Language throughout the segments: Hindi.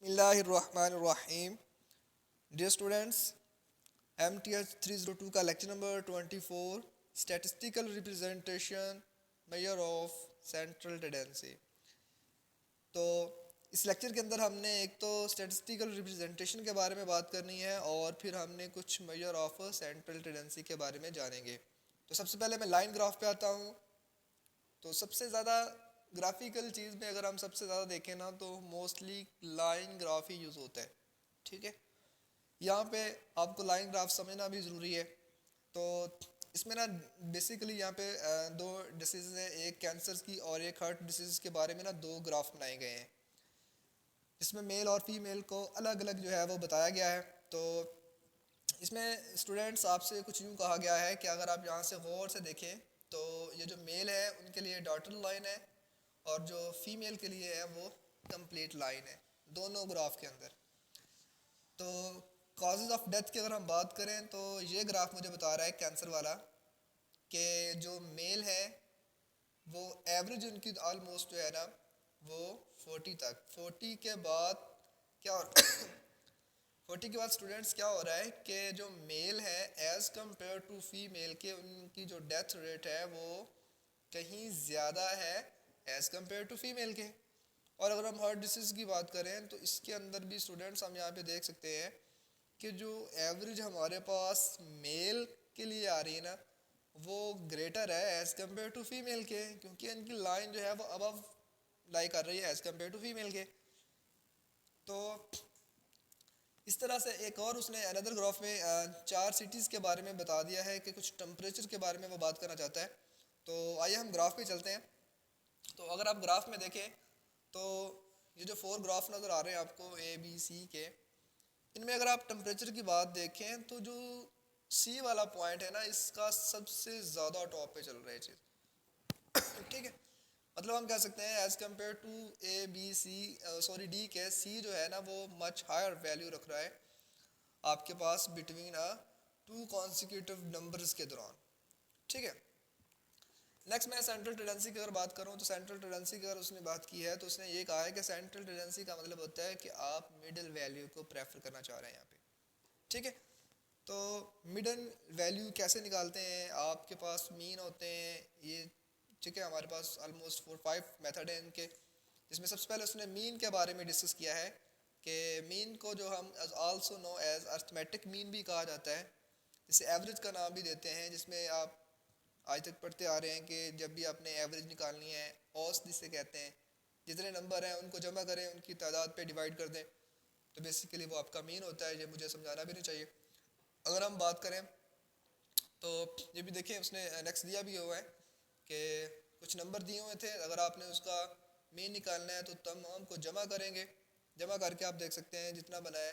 बिस्मिल्लाहिर्रहमानिर्रहीम। डियर स्टूडेंट्स, MTH 302 का lecture number 24, statistical representation measure of central tendency. तो इस लेक्चर के अंदर हमने एक तो स्टैटिस्टिकल रिप्रेजेंटेशन के बारे में बात करनी है और फिर हमने कुछ मेजर ऑफ सेंट्रल टेंडेंसी के बारे में जानेंगे। तो सबसे पहले मैं लाइन ग्राफ पे आता हूँ। तो सबसे ज़्यादा ग्राफिकल चीज़ में अगर हम सबसे ज़्यादा देखें ना तो मोस्टली लाइन ग्राफ ही यूज़ होता है। ठीक है, यहाँ पे आपको लाइन ग्राफ समझना भी ज़रूरी है। तो इसमें ना बेसिकली यहाँ पे दो डिसीज़ है, एक कैंसर की और एक हार्ट डिसीज़ के बारे में ना दो ग्राफ बनाए गए हैं, जिसमें मेल और फीमेल को अलग अलग जो है वो बताया गया है। तो इसमें स्टूडेंट्स आपसे कुछ यूँ कहा गया है कि अगर आप यहाँ से गौर से देखें तो ये जो मेल है उनके लिए डॉटेड लाइन है और जो फीमेल के लिए है वो कंप्लीट लाइन है दोनों ग्राफ के अंदर। तो कॉजेज़ ऑफ डेथ की अगर हम बात करें तो ये ग्राफ मुझे बता रहा है कैंसर वाला कि जो मेल है वो एवरेज उनकी ऑलमोस्ट जो है ना वो 40 तक, 40 के बाद क्या हो 40 के बाद स्टूडेंट्स क्या हो रहा है कि जो मेल है एज़ कम्पेयर टू फीमेल के उनकी जो डेथ रेट है वो कहीं ज़्यादा है एज़ कम्पेयर टू फीमेल के। और अगर हम हार्ट डिसीज़ की बात करें तो इसके अंदर भी स्टूडेंट्स हम यहाँ पे देख सकते हैं कि जो एवरेज हमारे पास मेल के लिए आ रही है ना वो ग्रेटर है एज़ कम्पेयर टू फीमेल के, क्योंकि इनकी लाइन जो है वो अबव लाई कर रही है एज़ कम्पेयर टू फीमेल के। तो इस तरह से एक और उसने अनदर ग्राफ में चार सिटीज़ के बारे में बता दिया है कि कुछ टेम्परेचर के बारे में वो बात करना चाहता है। तो आइए हम ग्राफ पे चलते हैं। तो अगर आप ग्राफ में देखें तो ये जो फोर ग्राफ नज़र आ रहे हैं आपको ए बी सी के, इनमें अगर आप टेम्परेचर की बात देखें तो जो सी वाला पॉइंट है ना इसका सबसे ज़्यादा टॉप पे चल रहा है चीज़। ठीक है, मतलब हम कह सकते हैं as compare to A B C sorry D के, सी जो है ना वो मच हायर वैल्यू रख रहा है आपके पास बिटवीन टू कॉन्सिक्यूटिव नंबर्स के दौरान। ठीक है, नेक्स्ट मैं सेंट्रल टेंडेंसी की अगर बात करूँ तो सेंट्रल टेंडेंसी की अगर उसने बात की है तो उसने ये कहा है कि सेंट्रल टेंडेंसी का मतलब होता है कि आप मिडिल वैल्यू को प्रेफर करना चाह रहे हैं यहाँ पे। ठीक है, तो मिडिल वैल्यू कैसे निकालते हैं, आपके पास मीन होते हैं ये। ठीक है, हमारे पास ऑलमोस्ट 4-5 मेथड हैं इनके, जिसमें सबसे पहले उसने मीन के बारे में डिस्कस किया है कि मीन को जो हम also know as arithmetic mean भी कहा जाता है, जिसे एवरेज का नाम भी देते हैं, जिसमें आप आज तक पढ़ते आ रहे हैं कि जब भी आपने एवरेज निकालनी है औसत जिसे कहते हैं, जितने नंबर हैं उनको जमा करें उनकी तादाद पे डिवाइड कर दें, तो बेसिकली वो आपका मीन होता है। ये मुझे समझाना भी नहीं चाहिए। अगर हम बात करें तो ये भी देखिए उसने नेक्स्ट दिया भी हुआ है कि कुछ नंबर दिए हुए थे, अगर आपने उसका मीन निकालना है तो तमाम को जमा करेंगे, जमा करके आप देख सकते हैं जितना बना है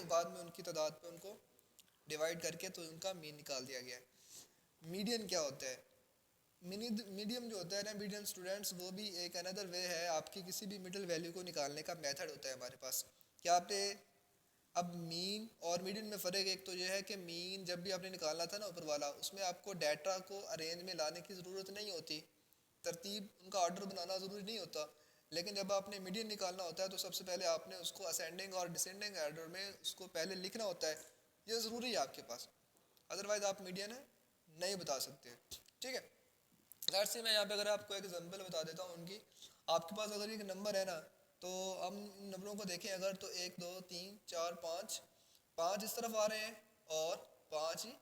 बाद में उनकी तादाद पे उनको डिवाइड करके तो उनका मीन निकाल दिया गया है। मीडियन क्या होता है? मीडियम जो होता है ना मीडियम स्टूडेंट्स, वो भी एक अनदर वे है आपकी किसी भी मिडिल वैल्यू को निकालने का मेथड होता है हमारे पास। क्या आपने अब मीन और मीडियन में फ़र्क एक तो ये है कि मीन जब भी आपने निकालना था ना ऊपर वाला, उसमें आपको डाटा को अरेंज में लाने की ज़रूरत नहीं होती, तरतीब उनका ऑर्डर बनाना ज़रूरी नहीं होता। लेकिन जब आपने मीडियन निकालना होता है तो सबसे पहले आपने उसको असेंडिंग और डिसेंडिंग ऑर्डर में उसको पहले लिखना होता है। ये ज़रूरी है आपके पास, अदरवाइज़ आप मीडियन है नहीं बता सकते। ठीक है, लेट्स से मैं यहाँ पे अगर आपको एक एग्जांपल बता देता हूँ उनकी। आपके पास अगर एक नंबर है ना तो हम नंबरों को देखें अगर, तो 1 2 3 4 5, 5 इस तरफ आ रहे हैं और 5 ही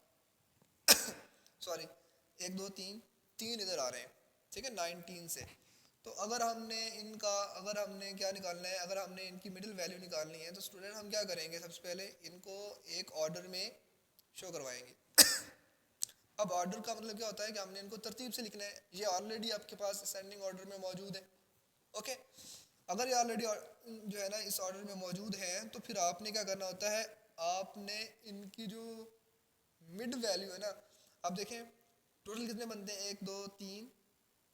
सॉरी 1 2 3 3 इधर आ रहे हैं। ठीक है, 19 से। तो अगर हमने इनका, अगर हमने क्या निकालना है, अगर हमने इनकी मिडिल वैल्यू निकालनी है तो स्टूडेंट हम क्या करेंगे, सबसे पहले इनको एक ऑर्डर में शो करवाएंगे। अब ऑर्डर का मतलब क्या होता है कि हमने इनको तरतीब से लिखना है, ये ऑलरेडी आपके पास असेंडिंग ऑर्डर में मौजूद है। ओके, अगर ये ऑलरेडी जो है ना इस ऑर्डर में मौजूद है तो फिर आपने क्या करना होता है, आपने इनकी जो मिड वैल्यू है ना, आप देखें टोटल कितने बनते हैं, 1 2 3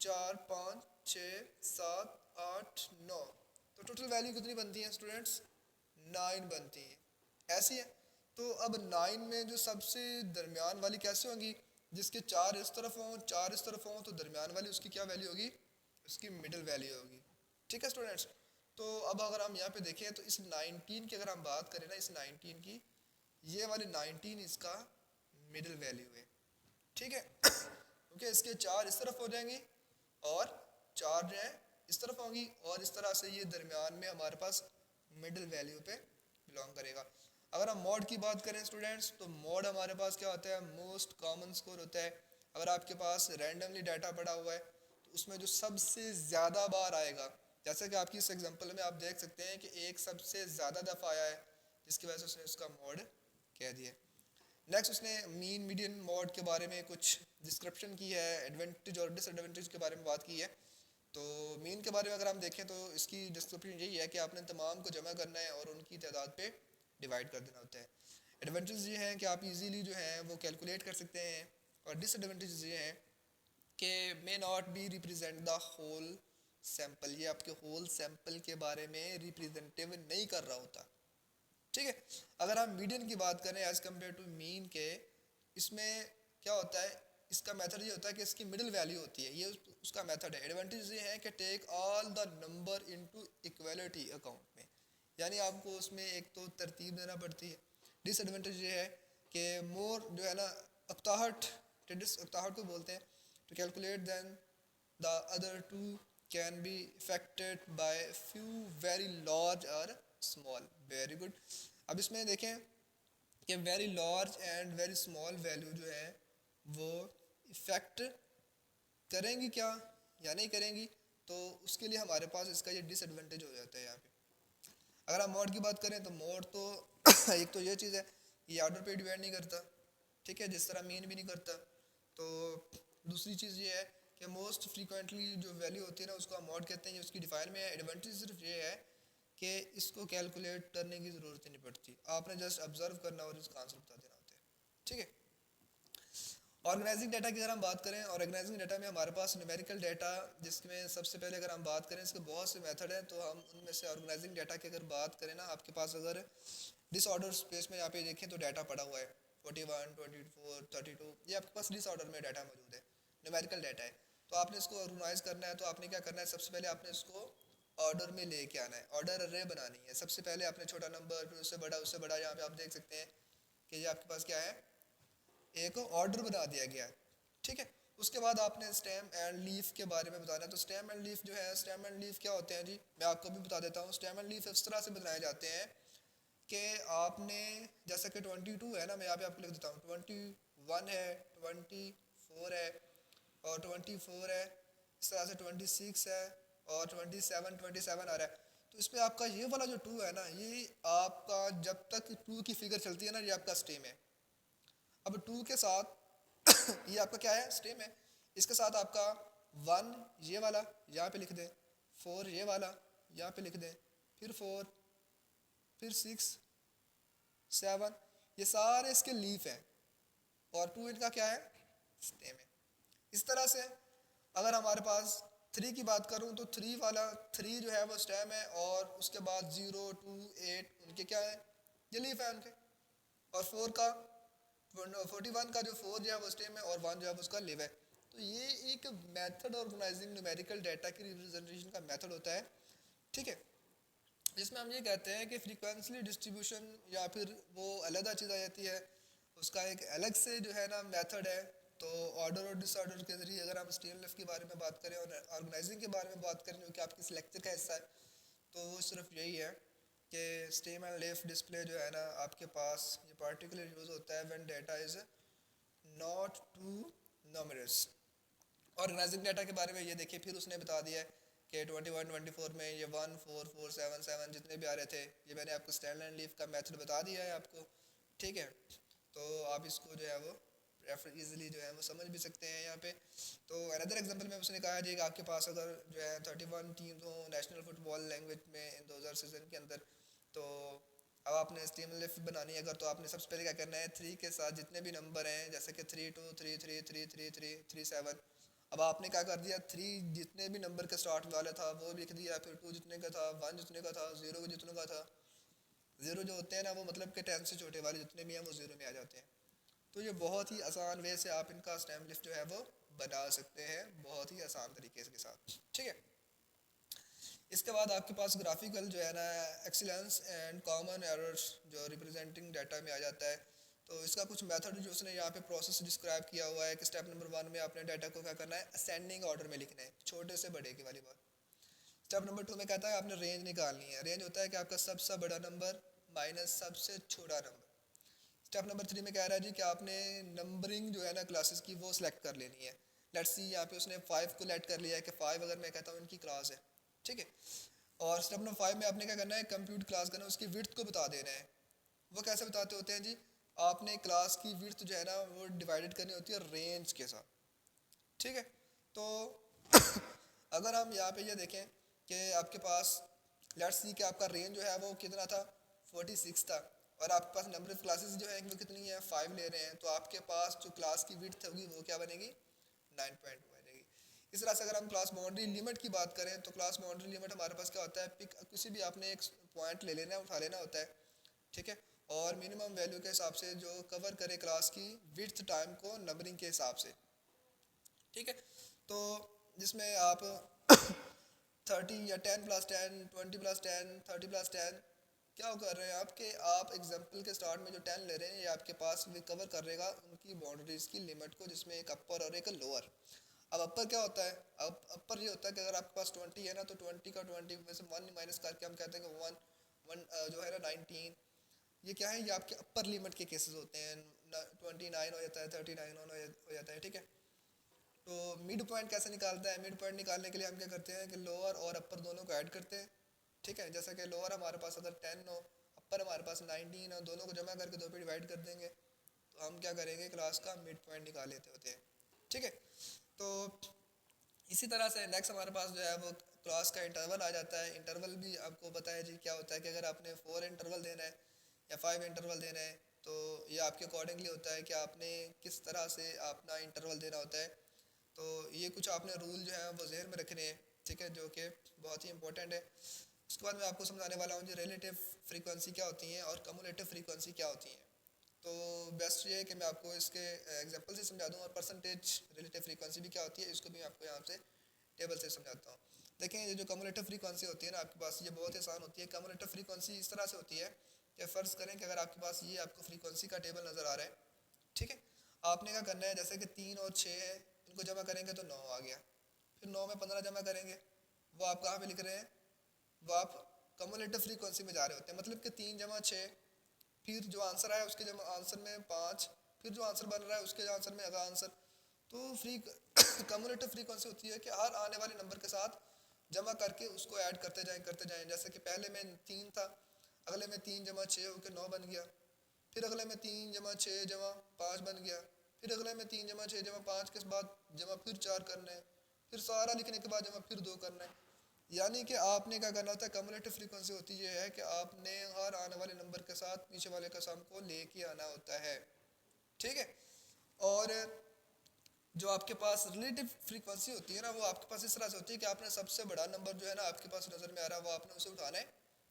4 5 6 7 8 9, तो टोटल वैल्यू कितनी बनती है स्टूडेंट्स, 9 बनती है। ऐसी है। तो अब 9 में जो सबसे दरमियान वाली कैसे होंगी, जिसके 4 इस तरफ हों 4 इस तरफ हों, तो दरमियान वाली उसकी क्या वैल्यू होगी, उसकी मिडिल वैल्यू होगी। ठीक है स्टूडेंट्स, तो अब अगर हम यहाँ पे देखें तो इस 19 की अगर हम बात करें ना, इस 19 की, ये वाली 19 इसका मिडिल वैल्यू है, ठीक है। क्योंकि इसके 4 इस तरफ हो जाएंगी और 4 जो है इस तरफ होंगी, और इस तरह से ये दरमियान में हमारे पास मिडिल वैल्यू पे बिलोंग करेगा। अगर हम मॉड की बात करें स्टूडेंट्स, तो मॉड हमारे पास क्या होता है, मोस्ट कॉमन स्कोर होता है। अगर आपके पास रैंडमली डाटा पड़ा हुआ है तो उसमें जो सबसे ज़्यादा बार आएगा, जैसे कि आपकी इस एग्जांपल में आप देख सकते हैं कि एक सबसे ज़्यादा दफ़ा आया है, जिसकी वजह से उसने उसका मॉड कह दिया। नेक्स्ट उसने मीन मीडियन मॉड के बारे में कुछ डिस्क्रिप्शन की है, एडवांटेज और डिसएडवांटेज के बारे में बात की है। तो मीन के बारे में अगर हम देखें तो इसकी डिस्क्रिप्शन यही है कि आपने तमाम को जमा करना है और उनकी तादाद पे डिवाइड कर देना होता है। एडवांटेज ये हैं कि आप इजीली जो है वो कैलकुलेट कर सकते हैं, और डिसएडवांटेज ये हैं कि may not be represent the whole sample, ये आपके होल सैम्पल के बारे में रिप्रेजेंटेटिव नहीं कर रहा होता, ठीक है। अगर हम मीडियन की बात करें एज कम्पेयर टू मीन के, इसमें क्या होता है, इसका मेथड ये होता है कि इसकी मिडिल वैल्यू होती है, ये उसका मेथड है। एडवांटेज ये है कि take all the number into equality account में, यानी आपको उसमें एक तो तरतीब देना पड़ती है। डिसएडवांटेज ये है कि मोर जो है ना, अक्ताहट, टेडिस अक्ताहट को बोलते हैं, to calculate than the other two can be affected by few very large or small, very good। अब इसमें देखें कि very large and very small value जो है वो इफ़ेक्ट करेंगी क्या या नहीं करेंगी, तो उसके लिए हमारे पास इसका ये डिसएडवांटेज हो जाता है यहाँ पे। अगर हम मोड की बात करें तो मोड तो एक तो ये चीज़ है, ये ऑर्डर पे डिपेंड नहीं करता, ठीक है, जिस तरह मीन भी नहीं करता। तो दूसरी चीज़ ये है कि मोस्ट फ्रीक्वेंटली जो वैल्यू होती है ना, उसको हम मोड कहते हैं, ये उसकी डिफाइन में है। एडवांटेज सिर्फ ये है कि इसको कैलकुलेट करने की ज़रूरत ही नहीं पड़ती, आपने जस्ट ऑब्जर्व करना और इसका आंसर बता देना होता है, ठीक है। ऑर्गेनाइजिंग डाटा की अगर हम बात करें, ऑर्गेनाइजिंग डाटा में हमारे पास न्यूमेरिकल डाटा, जिसमें सबसे पहले अगर हम बात करें, इसके बहुत से मेथड हैं, तो हम उनमें से ऑर्गेनाइजिंग डाटा की अगर बात करें ना, आपके पास अगर डिसऑर्डर स्पेस में यहाँ पे देखें तो डाटा पड़ा हुआ है 41, 24, 32, ये आपके पास डिसऑर्डर में डाटा मौजूद है, न्यूमेरिकल डाटा है। तो आपने इसको ऑर्गेनाइज करना है, तो आपने क्या करना है, सबसे पहले आपने इसको ऑर्डर में लेके आना है, ऑर्डर अर्रे बनानी है। सबसे पहले आपने छोटा नंबर, फिर उससे बड़ा, यहाँ पे आप देख सकते हैं कि ये आपके पास क्या है, एक ऑर्डर बना दिया गया है, ठीक है। उसके बाद आपने स्टेम एंड लीफ के बारे में बताना है। तो स्टेम एंड लीफ जो है, स्टेम एंड लीफ क्या होते हैं जी, मैं आपको भी बता देता हूँ। स्टेम एंड लीफ इस तरह से बनाए जाते हैं कि आपने, जैसा कि 22 है ना, मैं यहाँ पे आपको लिख देता हूँ, 21 है, 24 है और 24 है, इस तरह से 26 है और 27 आ रहा है। तो इसमें आपका ये वाला जो 2 है ना, ये आपका जब तक 2 की फिगर चलती है ना, ये आपका स्टेम है। अब 2 के साथ ये आपका क्या है, स्टेम है। इसके साथ आपका 1 ये वाला यहाँ पे लिख दें, 4 ये वाला यहाँ पे लिख दें, फिर 4, फिर 6, 7, ये सारे इसके लीफ हैं, और 2 इनका क्या है, स्टेम है। इस तरह से अगर हमारे पास 3 की बात करूँ तो 3 वाला, 3 जो है वो स्टेम है, और उसके बाद 0, 2, 8 उनके क्या है, ये लीफ है उनके। और 4 का, 41 का जो 4 जो है वो स्टेम है, और 1 जो है उसका लिव है। तो ये एक मेथड ऑर्गेनाइजिंग न्यूमेरिकल डाटा की रिप्रेजेंटेशन का मेथड होता है, ठीक है, जिसमें हम ये कहते हैं कि फ्रीक्वेंसली डिस्ट्रीब्यूशन या फिर वो अलग चीज़ आ जाती है, उसका एक अलग से जो है ना मेथड है। तो ऑर्डर और डिसऑर्डर के जरिए अगर हम स्टेम लिफ्ट के बारे में बात करें और ऑर्गेनाइजिंग के बारे में बात करें, जो कि आपके इस लेक्चर का हिस्सा है, तो वो सिर्फ यही है कि स्टेम एंड लिफ्ट डिस्प्ले जो है ना, आपके पास ये पार्टिकुलर यूज़ होता है when data is not too numerous. Organising data के बारे में ये देखिए, फिर उसने बता दिया है कि 21, 24 में ये 1, 4, 4, 7, 7 जितने भी आ रहे थे, ये मैंने आपको स्टैंड एंड लीफ का मेथड बता दिया है आपको, ठीक है। तो आप इसको जो है वो रेफर इजीली जो है वो समझ भी सकते हैं यहाँ पे। तो अनदर एग्जांपल में उसने कहा है कि आपके पास अगर जो है 31 टीम्स हो नेशनल फुटबॉल लैंग्वेज में इन 2000 सीजन के अंदर, तो अब आपने स्टीम लिफ्ट बनानी है अगर, तो आपने सबसे पहले क्या करना है, 3 के साथ जितने भी नंबर हैं, जैसे कि 3, 2, 3, 3, 3, 3, 3, 3, 7, अब आपने क्या कर दिया, 3 जितने भी नंबर के स्टार्ट वाला था वो लिख दिया, फिर 2 जितने का था, 1 जितने का था, 0 जितने का था। 0 जो होते हैं ना, वो मतलब कि 10 से छोटे वाले जितने भी हैं वो 0 में आ जाते हैं। तो ये बहुत ही आसान वे से आप इनका स्टैम्प लिस्ट जो है वो बना सकते हैं, बहुत ही आसान तरीके के साथ, ठीक है। इसके बाद आपके पास ग्राफिकल जो है ना एक्सीलेंस एंड कॉमन एरर्स जो रिप्रेजेंटिंग डाटा में आ जाता है। तो इसका कुछ मेथड जो उसने यहाँ पे प्रोसेस डिस्क्राइब किया हुआ है कि स्टेप नंबर 1 में आपने डाटा को क्या करना है, असेंडिंग ऑर्डर में लिखना है, छोटे से बड़े की वाली बात। स्टेप नंबर 2 में कहता है आपने रेंज निकालनी है। रेंज होता है कि आपका सबसे बड़ा नंबर माइनस सबसे छोटा नंबर। स्टेप नंबर 3 में कह रहा है जी कि आपने नंबरिंग जो है ना क्लासेस की वो सिलेक्ट कर लेनी है। लेट्स सी यहाँ पे उसने 5 को लेट कर लिया है कि 5 अगर मैं कहता हूँ इनकी क्लास है, ठीक है। और स्टेप नंबर 5 में आपने क्या करना है, कंप्यूट क्लास करना है, उसकी विड्थ को बता देना है। वो कैसे बताते होते हैं जी, आपने क्लास की विड्थ जो है ना वो डिवाइडेड करनी होती है रेंज के साथ, ठीक है। तो अगर हम यहाँ पे ये देखें कि आपके पास लेट्स सी कि आपका रेंज जो है वो कितना था, 46 था, और आपके पास नंबर ऑफ क्लासेस जो है वो कितनी है, 5 ले रहे हैं, तो आपके पास जो क्लास की विड्थ होगी वो क्या बनेगी, 9.2 बनेगी। इस तरह से अगर हम क्लास बाउंड्री लिमिट की बात करें तो क्लास बाउंड्री लिमिट हमारे पास क्या होता है, पिक किसी भी आपने एक पॉइंट ले लेना है, उठा लेना होता है, ठीक है, और मिनिमम वैल्यू के हिसाब से जो कवर करे क्लास की विड्थ टाइम को नंबरिंग के हिसाब से, ठीक है। तो जिसमें आप 30 या 10+10, 20+10, 30+10 क्या कर रहे हैं आपके, आप एग्जाम्पल के स्टार्ट में जो 10 ले रहे हैं ये आपके पास भी कवर कर रहेगा उनकी बाउंड्रीज की लिमिट को, जिसमें एक अपर और एक लोअर। अब अपर क्या होता है, अब अपर ये होता है कि अगर आपके पास 20 है ना तो 20 का 20 में से 1 माइनस करके हम कहते हैं कि 1 जो है ना 19, ये क्या है, ये आपके अपर लिमिट के केसेस होते हैं। 29 हो जाता है, 39 हो जाता है, ठीक है। तो मिड पॉइंट कैसे निकालता है, मिड पॉइंट निकालने के लिए हम क्या करते हैं कि लोअर और अपर दोनों को ऐड करते हैं, ठीक है। जैसा कि लोअर हमारे पास अगर 10 हो, अपर हमारे पास 19 हो, दोनों को जमा करके 2 पे डिवाइड कर देंगे, तो हम क्या करेंगे, क्लास का मिड पॉइंट निकाल लेते होते हैं, ठीक है। तो इसी तरह से नेक्स्ट हमारे पास जो है वो क्लास का इंटरवल आ जाता है। इंटरवल भी आपको पता है जी क्या होता है कि अगर आपने 4 इंटरवल देना है या 5 इंटरवल देना है तो ये आपके अकॉर्डिंगली होता है कि आपने किस तरह से अपना इंटरवल देना होता है। तो ये कुछ आपने रूल जो है वो जहन में रखने हैं, ठीक है, जो कि बहुत ही इंपॉर्टेंट है। उसके बाद मैं आपको समझाने वाला हूँ जी रिलेटिव फ्रीक्वेंसी क्या होती हैं और कम्युलेटिव फ्रीक्वेंसी क्या होती हैं। तो बेस्ट ये है कि मैं आपको इसके एग्जांपल से समझा दूँ, और परसेंटेज रिलेटिव फ्रीक्वेंसी भी क्या होती है इसको भी मैं आपको यहाँ से टेबल से समझाता हूँ। देखें ये जो कम्युलेटिव फ्रीक्वेंसी होती है ना आपके पास, ये बहुत आसान होती है। कम्युलेटिव फ्रीक्वेंसी इस तरह से होती है कि फ़र्ज़ करें कि अगर आपके पास ये आपको फ्रीक्वेंसी का टेबल नज़र आ रहा है, ठीक है, आपने क्या करना है, जैसे कि 3 और 6 है, इनको जमा करेंगे तो 9 आ गया, फिर 9 में 15 जमा करेंगे, वो आप कहाँ पे लिख रहे हैं, वो आप कम्युलेटिव फ्रीक्वेंसी में जा रहे होते हैं। मतलब कि 3 जमा 6, फिर जो आंसर आया उसके जमा आंसर में 5, फिर जो आंसर बन रहा है उसके आंसर में अगला आंसर। तो फ्री कम्युलेटिव फ्रीक्वेंसी होती है कि हर आने वाले नंबर के साथ जमा करके उसको ऐड करते जाएं। जैसे कि पहले में 3 था, अगले में 3 जमा 6 होकर 9 बन गया, फिर अगले में 3 जमा 6 जमा 5 बन गया, फिर अगले में 3 जमा 6 जमा 5 के बाद जमा फिर 4 करना है, फिर सारा लिखने के बाद जमा फिर 2 करना है। यानी कि आपने क्या करना होता है, कम्युलेटिव फ्रीक्वेंसी होती ये है कि आपने हर आने वाले नंबर के साथ पीछे वाले का सम को लेके आना होता है, ठीक है। और जो आपके पास रिलेटिव फ्रीक्वेंसी होती है ना वो आपके पास इस तरह से होती है कि आपने सबसे बड़ा नंबर जो है ना आपके पास नज़र में आ रहा है वो आपने उसे उठाना है।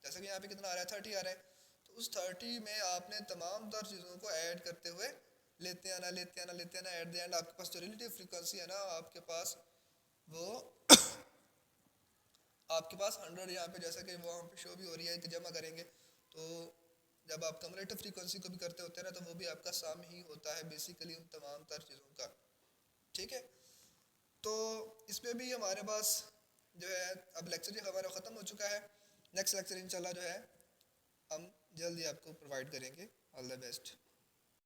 जैसे कि यहाँ पे कितना आ रहा है, 30 आ रहा है, तो उस 30 में आपने तमाम तर चीज़ों को ऐड करते हुए लेते आना एट द एंड आपके पास जो रिलेटिव फ्रीक्वेंसी है ना आपके पास वो आपके पास 100 यहाँ पे जैसा कि वहाँ पे शो भी हो रही है कि जमा करेंगे। तो जब आप कम्युलेटिव फ्रीक्वेंसी को भी करते होते हैं ना तो वो भी आपका सम ही होता है बेसिकली उन तमाम तर चीज़ों का, ठीक है। तो इसमें भी हमारे पास जो है अब लेक्चर ही हमारा ख़त्म हो चुका है। नेक्स्ट लेक्चर इंशाल्लाह जो है हम जल्दी आपको प्रोवाइड करेंगे। All the best.